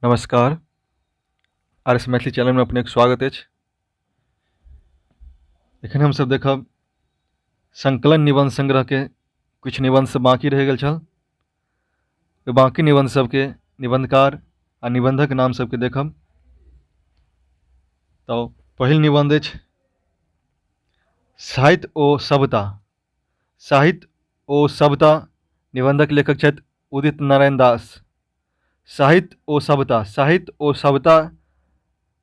नमस्कार। R S Maithili channel में अपने स्वागत अछि। एखन हम सब देखब संकलन निबंध संग्रह के कुछ निबंध सब बाकी रह गेल छल। ओहि बाकी निबंध सबके निबंधकार आ निबंधक नाम सबके देखब। तऽ पहिल निबंध अछि साहित्य ओ सभ्यता। साहित्य ओ सभ्यता निबंधक लेखक छथि उदित नारायण दास। साहित्य ओ सभ्यता। साहित्य ओ सभ्यता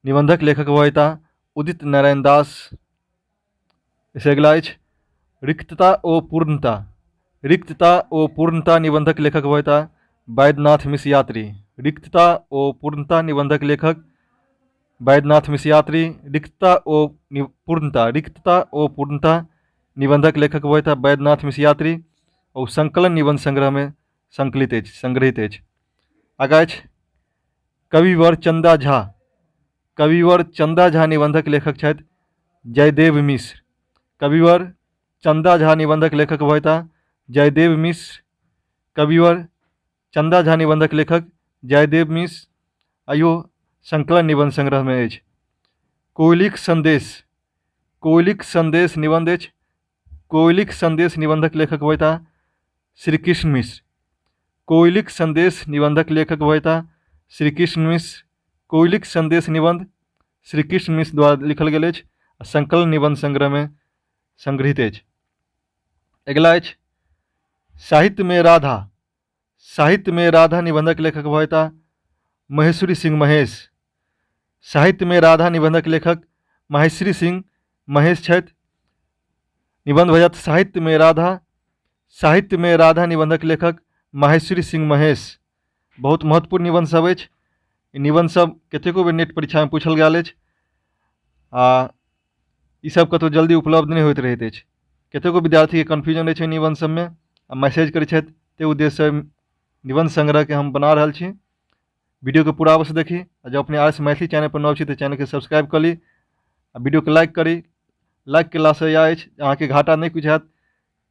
निबंधक लेखक होता उदित नारायण दास। इससे अगला अछि रिक्तता ओ पूर्णता। रिक्तता ओ पूर्णता निबंधक लेखक होता वैद्यनाथ मिश्र यात्री। रिक्तता ओ पूर्णता निबंधक लेखक वैद्यनाथ मिश्र यात्री। रिक्तता ओ पूर्णता। रिक्तता ओ पूर्णता निबंधक लेखक होता वैद्यनाथ मिश्र यात्री और संकलन निबंध संग्रह में संकलित अछि, संग्रहित अछि। आगा अछि कविवर चंदा झा। कविवर चंदा झा निबंधक लेखक छथि जयदेव मिश्र। कविवर चंदा झा निबंधक लेखक होता जयदेव मिश्र। कविवर चंदा झा निबंधक लेखक जयदेव मिश्र। आइयो संकलन निबंध संग्रह में अछि कोयलिक संदेश। कोयलिक संदेश निबंध अछि। कोयलिक संदेश निबंधक लेखक होता श्री कृष्ण मिश्र। कोयलिक संदेश निबंधक लेखक होता श्री कृष्ण मिश्र। कोयलिक संदेश निबंध श्री कृष्ण मिश्र द्वारा लिखल गेल अछि। संकलन निबंध संग्रह में संग्रहित अछि। अगला अछि साहित्य में राधा। साहित्य में राधा निबंधक लेखक होता महेश्वरी सिंह महेश। साहित्य में राधा निबंधक लेखक महेश्वरी सिंह महेश छथि। निबंध हो जात साहित्य में राधा। साहित्य में राधा निबंधक लेखक महेश्वरी सिंह महेश। बहुत महत्वपूर्ण निबंध सब अछि। ई निबंध सब कतेको बेर नेट परीक्षा में पूछल गेल अछि आ ई सब कतौ जल्दी उपलब्ध नहीं होइत रहैत अछि। कतेको विद्यार्थी के कन्फ्यूजन रहै छै निबंध सब में आ मैसेज करै छथि। ते उद्देश्य से निबंध संग्रह के हम बना रहल छी। वीडियो के पूरा अवश्य देखी। जब अपने आर एस मैथिली चैनल पर नव छी तो चैनल के सब्सक्राइब कर ली। वीडियो के लाइक करी। लाइक केला से यह अछि अहाँ के घाटा नहीं कुछ हैत।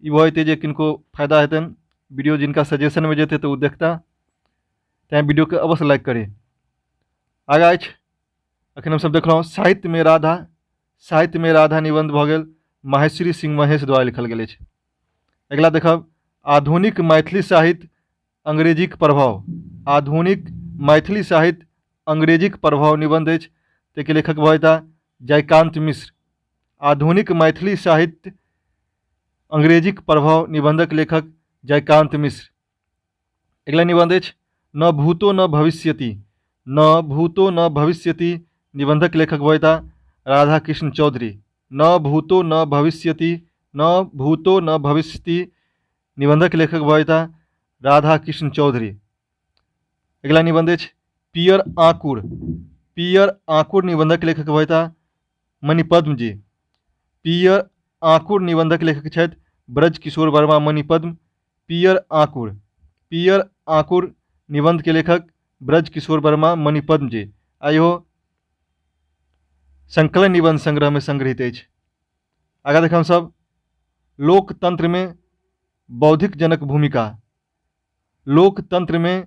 ई भऽ जेतै जे किनको फायदा हेतनि। वीडियो जिनका सजेशन में जेतै तो वो देखता। तैं वीडियो के अवश्य लाइक करी। आगा अछि अखन हम सब देख रहा हूँ साहित्य में राधा। साहित्य में राधा निबंध भऽ गेल महेश्वरी सिंह महेश द्वारा लिखल गेल अछि। अगला देखब आधुनिक मैथिली साहित्य अंग्रेजी के प्रभाव। आधुनिक मैथिली साहित्य अंग्रेजी के प्रभाव निबंध अछि। ताहिके लेखक होता जयकांत मिश्र। आधुनिक मैथिली साहित्य अंग्रेजी के प्रभाव निबंधक लेखक जयकांत मिश्र। अगला निबंध अछि न भूतो न भविष्यति। न भूतो न भविष्यति निबंधक लेखक होता राधा कृष्ण चौधरी। न भूतो न भविष्यति। न भूतो न भविष्यति निबंधक लेखक होता राधा कृष्ण चौधरी। अगला निबंध अछि पियर आकुर। पियर आकुर निबंधक लेखक होता मणिपद्म जी। पियर आकुर निबंधक लेखक छथि ब्रज किशोर वर्मा मणिपद्म। पियर आकुर। पियर आकुर निबंध के लेखक ब्रज किशोर वर्मा मणिपद्म जी। आइयो संकलन निबंध संग्रह में संग्रहित अछि। आगा देख हम सब लोकतंत्र में बौद्धिक जनक भूमिका। लोकतंत्र में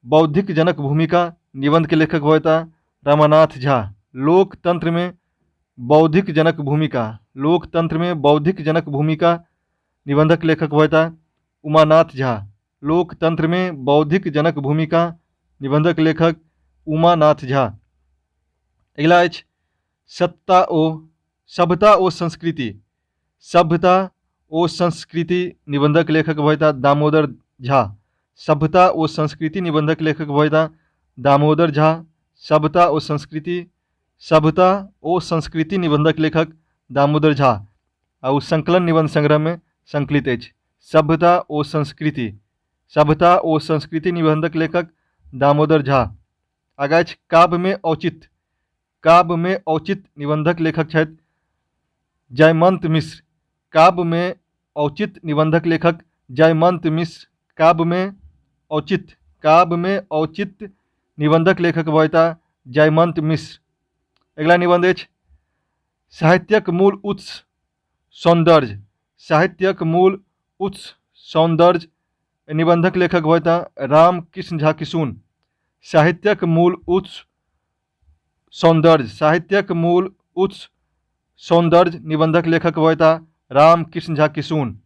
बौद्धिक जनक भूमिका निबंध के लेखक होता रमानाथ झा। लोकतंत्र में बौद्धिक जनक भूमिका। लोकतंत्र में बौद्धिक जनक भूमिका निबंधक लेखक होता उमानाथ झा। लोकतंत्र में बौद्धिक जनक भूमिका निबंधक लेखक उमानाथ झा। अगला अछि सत्ता ओ सभ्यता ओ संस्कृति। सभ्यता ओ संस्कृति निबंधक लेखक होता दामोदर झा। सभ्यता ओ संस्कृति निबंधक लेखक होता दामोदर झा। सभ्यता ओ संस्कृति। सभ्यता ओ संस्कृति निबंधक लेखक दामोदर झा और संकलन निबंध संग्रह में संकलित अछि। सभ्यता ओ संस्कृति। सभ्यता ओ संस्कृति निबंधक लेखक दामोदर झा। आगा अछि काव्य में औचित्य। काव्य में औचित्य निबंधक लेखक छथि जयमंत मिश्र। काव्य में औचित्य निबंधक लेखक जयमंत मिश्र। काव्य में औचित्य। काव्य में औचित्य निबंधक लेखक होता जयमंत मिश्र। अगला निबंध अछि साहित्यक मूल उत्स सौंदर्य। साहित्यक मूल उत्स सौंदर्य निबंधक लेखक होता राम कृष्ण झा किशुन। साहित्यक मूल उत्स सौंदर्य, साहित्यक मूल उत्स सौंदर्य। निबंधक लेखक वयता रामकृष्ण झा किशुन।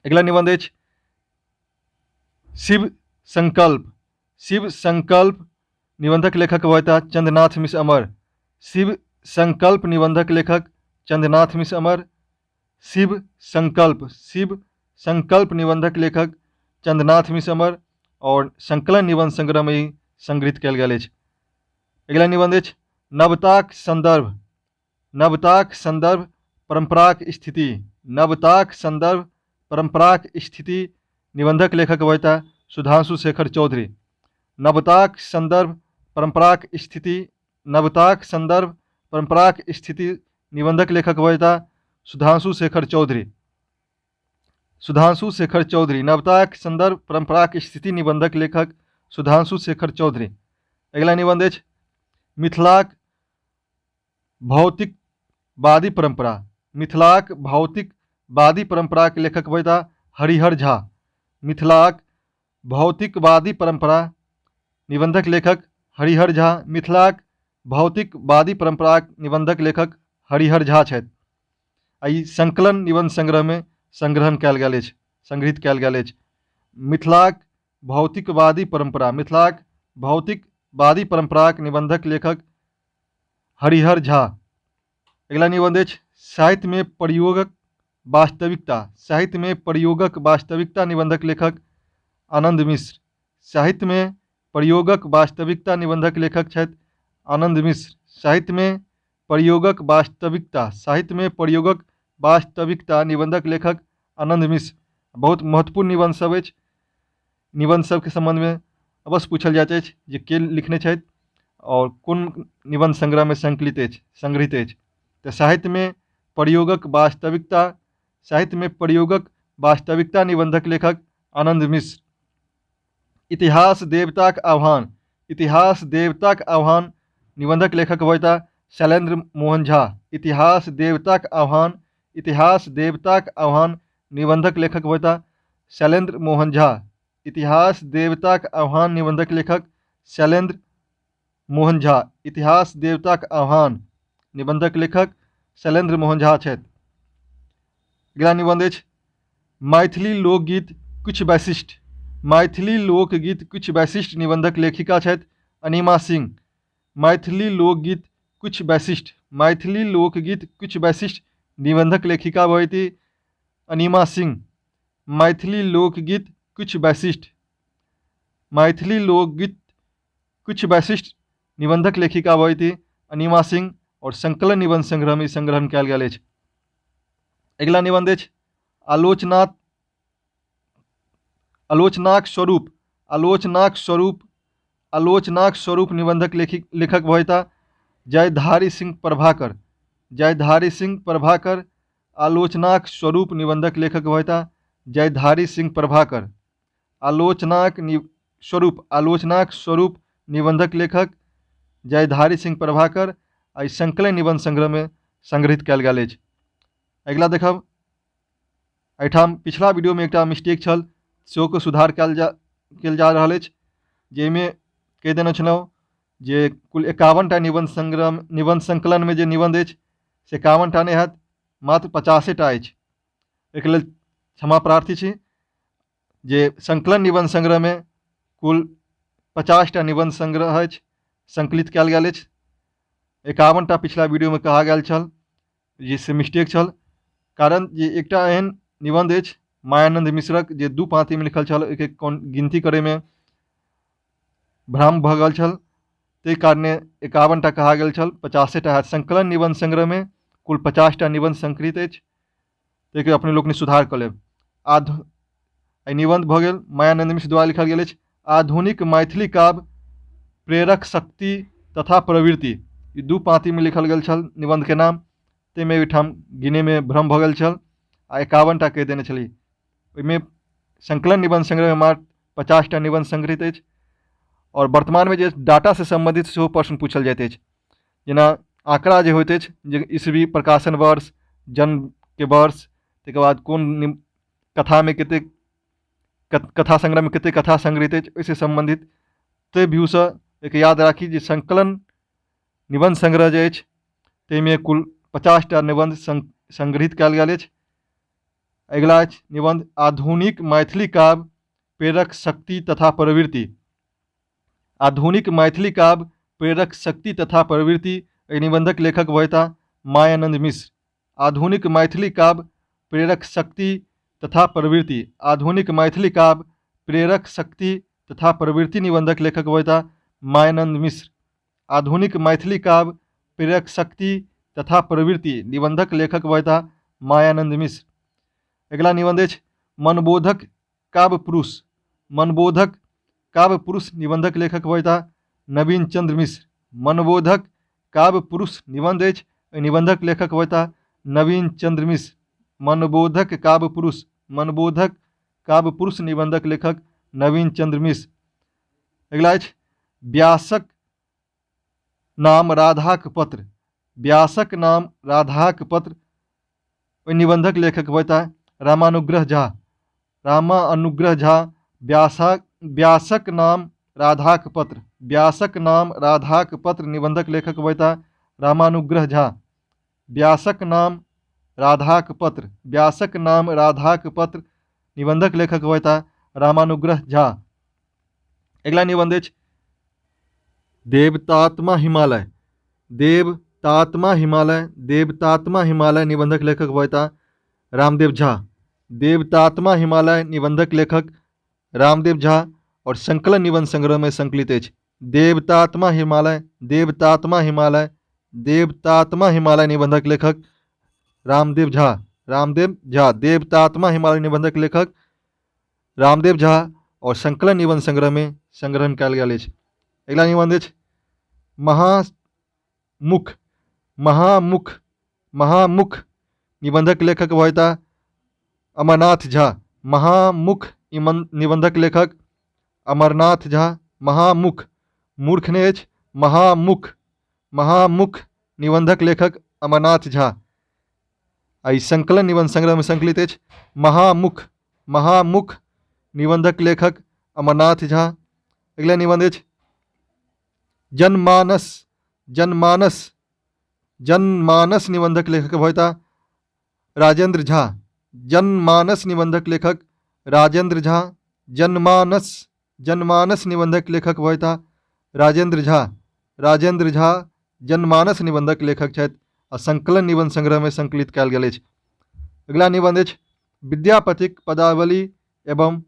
अगला निबंध अछि शिव संकल्प, शिव संकल्प निबंधक लेखक वयता चंद्रनाथ मिश्र अमर। शिव संकल्प निबंधक लेखक चंद्रनाथ मिश्र अमर। शिव संकल्प, शिव संकल्प निबंधक लेखक चंद्रनाथ मिश्र अमर और संकलन निबंध संग्रह में ही संग्रहित कयल गेल अछि। अगला निबंध अछि नवताक संदर्भ, नवताक संदर्भ परंपराक स्थिति, नवताक संदर्भ परंपराक स्थिति निबंधक लेखक वयता सुधांशु शेखर चौधरी। नवताक संदर्भ परंपराक स्थिति, नवताक संदर्भ परंपराक स्थिति निबंधक लेखक वयता सुधांशु शेखर चौधरी। सुधांशु शेखर चौधरी, नवताक संदर्भ परंपराक स्थिति निबंधक लेखक सुधांशु शेखर चौधरी। अगला निबंध अछि मिथिलाक भौतिकवादी परंपरा, मिथिलाक भौतिकवादी परंपरा के लेखक वयता हरिहर झा। मिथिलाक भौतिकवादी परंपरा निबंधक लेखक हरिहर झा। मिथिलाक भौतिकवादी परंपरा निबंधक लेखक हरिहर झा छथि। ई संकलन निबंध संग्रह में संग्रहण कयल गेल अछि, संग्रहित कयल गेल अछि। मिथिलाक भौतिकवादी परंपरा, मिथिलाक भौतिकवादी परंपराक निबंधक लेखक हरिहर झा। अगला निबंध अछि साहित्य में प्रयोगक वास्तविकता, साहित्य में प्रयोगक वास्तविकता निबंधक लेखक आनंद मिश्र। साहित्य में प्रयोगक वास्तविकता निबंधक लेखक छथि आनंद मिश्र। साहित्य में प्रयोगक वास्तविकता, साहित्य में प्रयोगक वास्तविकता निबंधक लेखक आनंद मिश्र। बहुत महत्वपूर्ण निबंध सब अछि। निबंध सब के संबंध में अवश्य पूछल जाइत अछि जे के लिखने छथि और कोन निबंध संग्रह में संकलित अछि, संग्रहित अछि। तो साहित्य में प्रयोगक वास्तविकता, साहित्य में प्रयोगक वास्तविकता निबंधक लेखक आनंद मिश्र। इतिहास देवताक आह्वान, इतिहास देवताक आह्वान निबंधक लेखक वयता शैलेंद्र मोहन झा। इतिहास देवताक आह्वान, इतिहास देवताक आह्वान निबंधक लेखक वयता शैलेंद्र मोहन झा। इतिहास देवताक आह्वान निबंधक लेखक शैलेंद्र मोहन झा। इतिहास देवताक आह्वान निबंधक लेखक शैलेंद्र मोहन झा छथि। अगला निबंध अछि मैथिली लोकगीत कुछ वैशिष्ट, मैथिली लोकगीत कुछ वैशिष्ट निबंधक लेखिका छथि अनिमा सिंह। मैथिली लोकगीत कुछ वैशिष्ट, मैथिली लोकगीत कुछ वैशिष्ट निबंधक लेखिका वयती अनिमा सिंह। मैथिली लोकगीत कुछ वैशिष्ट, मैथिली लोकगीत कुछ वैशिष्ट निबंधक लेखिका वयती अनिमा सिंह और संकलन निबंध संग्रह में संग्रहण कयल गेल अछि। अगला निबंध अछि आलोचनाक स्वरूप, आलोचनाक स्वरूप, आलोचनाक स्वरूप निबंधक लेखक वयता जयधारी सिंह प्रभाकर। जयधारी सिंह प्रभाकर। आलोचनाक स्वरूप निबंधक लेखक वयता जयधारी सिंह प्रभाकर। आलोचनाक स्वरूप, आलोचनाक स्वरूप निबंधक लेखक जयधारी सिंह प्रभाकर। आई संकलन निबंध संग्रह में संग्रहित कयल गेल अछि। अगला देखब एहिठाम पिछला वीडियो में एकटा मिस्टेक छल सेहो को सुधार कयल जा रहल अछि, जाहिमे कहि देने छलहुँ जे कुल 51टा निबंध संग्रह, निबंध संकलन में जे निबंध अछि से 51टा नहि हैत, मात्र 50टा अछि। एहिके लेल क्षमा प्रार्थी छी। जे संकलन निबंध संग्रह में कुल 50टा निबंध संग्रह अछि, संकलित कयल गेल अछि। 51टा पिछला वीडियो में कहा गेल छल, जिससे मिस्टेक छल। कारण जे एकटा एहन निबंध अछि मायानंद मिश्रक जे 2 पाँति में लिखल छल, एक गिनती करे में भ्रम भऽ गेल छल, ताहि कारणे 51टा कहा गेल छल, 50टा हैत। संकलन निबंध संग्रह में कुल 50टा निबंध संकलित अछि, ताहिके अपने लोकनि सुधार कऽ लेब। निबंध भऽ गेल मायानंद मिश्र द्वारा लिखल गेल अछि आधुनिक मैथिली काव्य प्रेरक शक्ति तथा प्रवृत्ति। 2 पाँति में लिखल गेल छल निबंध के नाम, ताहिमे ओहिठाम गिने में भ्रम भऽ गेल छल आ 51टा कहि देने छली। ओहिमे संकलन निबंध संग्रह में मात्र 50टा निबंध संग्रहित अछि। और वर्तमान में जे डाटा से संबंधित सेहो प्रश्न पूछल जाइत अछि, जेना आंकड़ा जे होइत अछि जे ईस्वी, प्रकाशन वर्ष, जन्म के वर्ष, ताहिके बाद कोन कथा में कतेक, कथा संग्रह में कतेक कथा संग्रहित अछि, ओहिसे संबंधित ते व्यूसँ एक याद राखी जे संकलन निबंध संग्रह जे अछि ताहिमे कुल 50टा निबंध संग्रहित कयल गेल अछि। अगिला अछि निबंध आधुनिक मैथिली काव्य प्रेरक शक्ति तथा प्रवृत्ति। आधुनिक मैथिली काव्य प्रेरक शक्ति तथा प्रवृत्ति। एहि निबंधक लेखक वैता मायानंद मिश्र। आधुनिक मैथिली काव्य प्रेरक शक्ति तथा प्रवृत्ति। आधुनिक मैथिली काव्य प्रेरक शक्ति तथा प्रवृत्ति निबंधक लेखक वैता मायानंद मिश्र। आधुनिक मैथिली काव्य प्रेरक शक्ति तथा प्रवृत्ति निबंधक लेखक वैता मायानंद मिश्र। अगला निबंध अछि मनबोधक काव्य पुरुष। मनबोधक काव्य पुरुष निबंधक लेखक वैता नवीन चंद्र मिश्र। मनबोधक काव्य पुरुष निबंध अछि निबंधक लेखक वैता नवीन चंद्र मिश्र। मनबोधक काव्य पुरुष। मनबोधक काव्य पुरुष निबंधक लेखक नवीन चंद्र मिश्र। अगला अछि व्यासक नाम राधाक पत्र। व्यासक नाम राधाक पत्र। ओहि निबंधक लेखक वैता रामानुग्रह झा। रामानुग्रह झा। व्यासक नाम राधाक पत्र। व्यासक नाम राधाक पत्र निबंधक लेखक वैता रामानुग्रह झा। व्यासक नाम राधाक पत्र। व्यासक नाम राधाक पत्र निबंधक लेखक वैता रामानुग्रह झा। अगला निबंध अछि देवतात्मा हिमालय। देवतात्मा हिमालय। देवतात्मा हिमालय निबंधक लेखक वैता रामदेव झा। देवतात्मा हिमालय निबंधक लेखक रामदेव झा और संकलन निबंध संग्रह में संकलित अछि। देवतात्मा हिमालय। देवतात्मा हिमालय। देवतात्मा हिमालय निबंधक लेखक रामदेव झा। रामदेव झा। देवतात्मा हिमालय निबंधक लेखक रामदेव झा और संकलन निबंध संग्रह में संग्रहण कयल गेल अछि। अगला निबंध अछि महामुख। महामुख। महामुख निबंधक लेखक वैता अमरनाथ झा। महामुख निबंधक लेखक अमरनाथ झा। महामुख मूर्ख ने अछि महामुख। महामुख निबंधक लेखक अमरनाथ झा। आई संकलन निबंध संग्रह में संकलित अछि महामुख। महामुख निबंधक लेखक अमरनाथ झा। अगला निबंध अछि जनमानस। जनमानस। जनमानस निबंधक लेखक वैता राजेंद्र झा। जनमानस निबंधक लेखक राजेंद्र झा। जनमानस। जनमानस निबंधक लेखक वैता राजेंद्र झा। राजेंद्र झा जनमानस निबंधक लेखक छथि आ संकलन निबंध संग्रह में संकलित कयल गेल अछि। अगला निबंध अछि विद्यापतिक पदावली एवं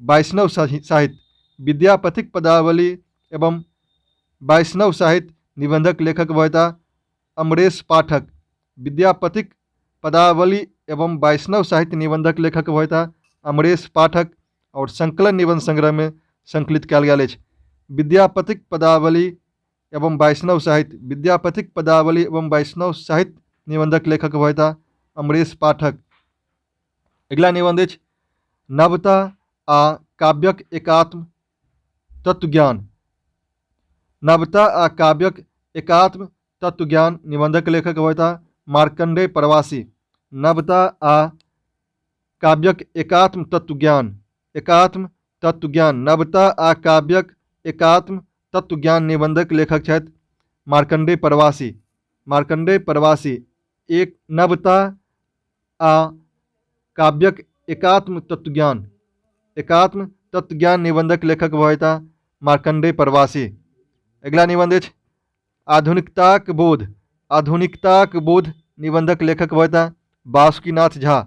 वैष्णव साहित्य। विद्यापतिक पदावली एवं वैष्णव साहित्य निबंधक लेखक वैता अमरेश पाठक। विद्यापतिक पदावली एवं वैष्णव साहित्य निबंधक लेखक वैता अमरेश पाठक और संकलन निबंध संग्रह में संकलित कयल गेल अछि। विद्यापतिक पदावली एवं वैष्णव साहित्य। विद्यापतिक पदावली एवं वैष्णव साहित्य निबंधक लेखक वैता अमरेश पाठक। अगला निबंध अछि नवता आ काव्यक एकात्म तत्वज्ञान। नवता आ काव्यक एकात्म तत्वज्ञान निबंधक लेखक वैता मार्कंडेय प्रवासी। नवता आ काव्यक एकात्म तत्वज्ञान। एकात्म तत्वज्ञान। नवता आ काव्यक एकात्म तत्वज्ञान निबंधक लेखक छथि मार्कंडेय प्रवासी। मार्कंडेय प्रवासी। एक नवता आ काव्यक एकात्म तत्वज्ञान। एकात्म तत्वज्ञान निबंधक लेखक वैता मार्कंडेय प्रवासी। अगला निबंध अछि आधुनिकताक बोध। आधुनिकताक बोध निबंधक लेखक वैता बासुकीनाथ झा।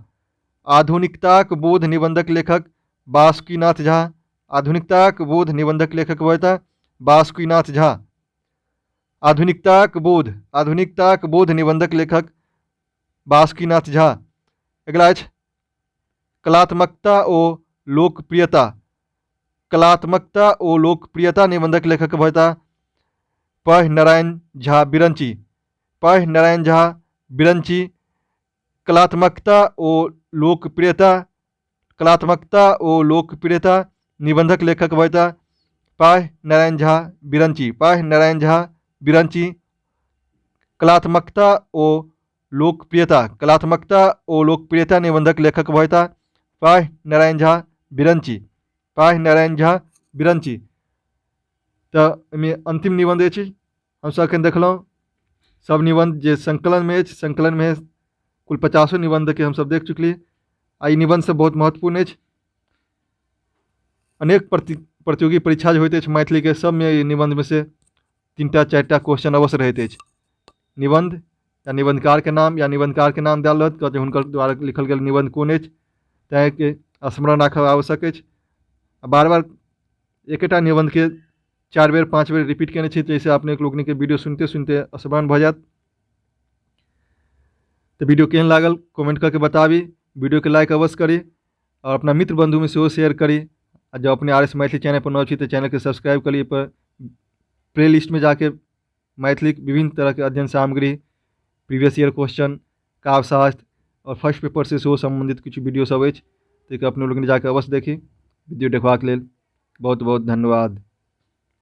आधुनिकताक बोध निबंधक लेखक बासुकीनाथ झा। आधुनिकताक बोध निबंधक लेखक वैता बासुकीनाथ झा। आधुनिकताक बोध। आधुनिकताक बोध निबंधक लेखक बासुकीनाथ झा। अगला अछि कलात्मकता ओ लोकप्रियता। कलात्मकता ओ लोकप्रियता निबंधक लेखक वैता पह नारायण झा बिरंची। पह नारायण झा बिरंची। कलात्मकता ओ लोकप्रियता। कलात्मकता ओ लोकप्रियता निबंधक लेखक वैता पाह नारायण झा बिरंची। पाह नारायण झा बिरंची। कलात्मकता ओ लोकप्रियता। कलात्मकता ओ लोकप्रियता निबंधक लेखक वैता पाह नारायण झा बिरंची। पाह नारायण झा बिरंची। तो एहिमे अंतिम निबंध अछि हम सब एखन देखलहुँ सब निबंध जे संकलन में अछि, संकलन में कुल 50 निबंध के हम सब देख चुकली। आ ई निबंध सब बहुत महत्वपूर्ण अछि। अनेक प्रतियोगी परीक्षा जे होइत अछि मैथिली के, सब में ई निबंध में से 3टा 4टा क्वेश्चन अवश्य रहैत अछि। निबंध या निबंधकार के नाम या निबंधकार के नाम देल रहत कि हुनकर द्वारा लिखल गेल निबंध कोन अछि, ताहिके स्मरण राखब आवश्यक अछि। बार बार एकेटा निबंध के 4 बेर 5 बेर रिपीट केने छी, जैसे अपने लोगनी के वीडियो सुनते सुनते स्मरण भ जायत। तो वीडियो केहन लागल कमेंट करके बताबी, वीडियो के लाइक अवश्य करी और अपना मित्र बंधु में सेहो शेयर करी। और जब अपने RS मैथिली चैनल पर नव छी तो चैनल के सब्सक्राइब करिए। पर प्ले लिस्ट में जाके मैथिली विभिन्न तरह के अध्ययन सामग्री, प्रीवियस ईयर क्वेश्चन, काव्यशास्त्र और फर्स्ट पेपर से सेहो संबंधित कुछ वीडियो सब अछि, तो अपने लोग जाके अवश्य देखी। वीडियो देखबाक लेल बहुत बहुत धन्यवाद।